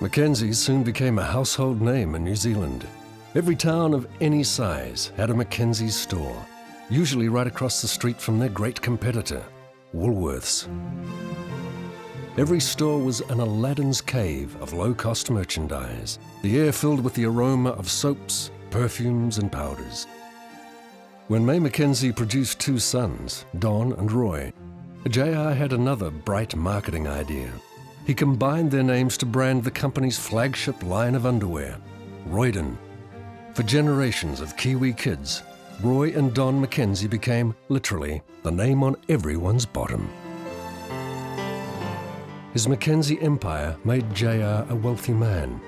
McKenzie soon became a household name in New Zealand. Every town of any size had a McKenzie store, usually right across the street from their great competitor, Woolworths. Every store was an Aladdin's cave of low-cost merchandise, the air filled with the aroma of soaps, perfumes and powders. When May McKenzie produced two sons, Don and Roy, JR had another bright marketing idea. He combined their names to brand the company's flagship line of underwear, Royden. For generations of Kiwi kids, Roy and Don McKenzie became, literally, the name on everyone's bottom. His McKenzie empire made JR a wealthy man,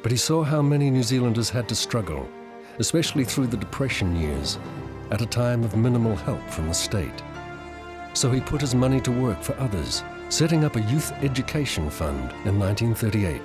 but he saw how many New Zealanders had to struggle, especially through the Depression years, at a time of minimal help from the state. So he put his money to work for others, setting up a youth education fund in 1938.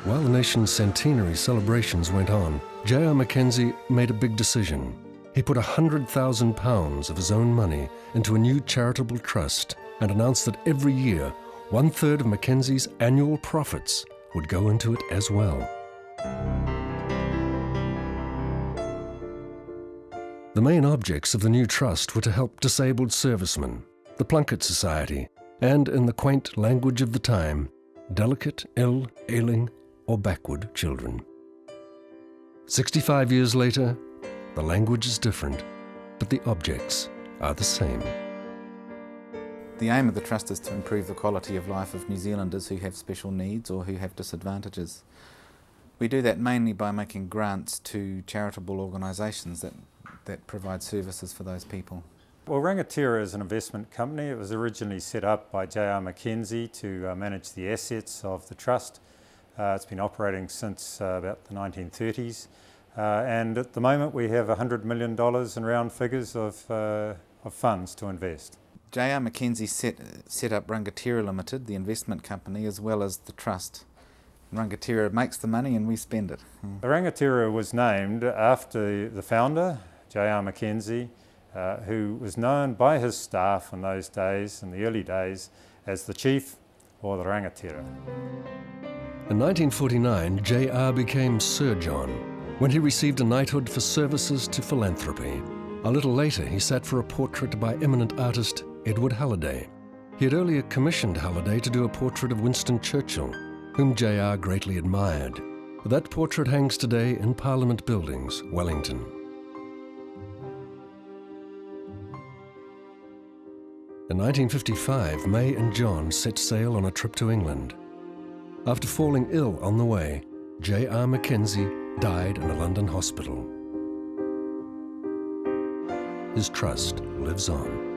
While the nation's centenary celebrations went on, JR McKenzie made a big decision. He put £100,000 of his own money into a new charitable trust and announced that every year, 1/3 of McKenzie's annual profits would go into it as well. The main objects of the new trust were to help disabled servicemen, the Plunkett Society, and, in the quaint language of the time, delicate, ill, ailing, or backward children. 65 years later, the language is different, but the objects are the same. The aim of the Trust is to improve the quality of life of New Zealanders who have special needs or who have disadvantages. We do that mainly by making grants to charitable organisations that provide services for those people. Well, Rangatira is an investment company. It was originally set up by JR McKenzie to manage the assets of the Trust. It's been operating since about the 1930s. And at the moment we have $100 million in round figures of funds to invest. JR McKenzie set up Rangatira Limited, the investment company, as well as the Trust. Rangatira makes the money and we spend it. Rangatira was named after the founder, JR McKenzie, who was known by his staff in those days, in the early days, as the Chief or the Rangatira. In 1949, JR became Sir John when he received a knighthood for services to philanthropy. A little later, he sat for a portrait by eminent artist Edward Halliday. He had earlier commissioned Halliday to do a portrait of Winston Churchill, whom JR greatly admired. That portrait hangs today in Parliament Buildings, Wellington. In 1955, May and John set sail on a trip to England. After falling ill on the way, JR McKenzie died in a London hospital. His trust lives on.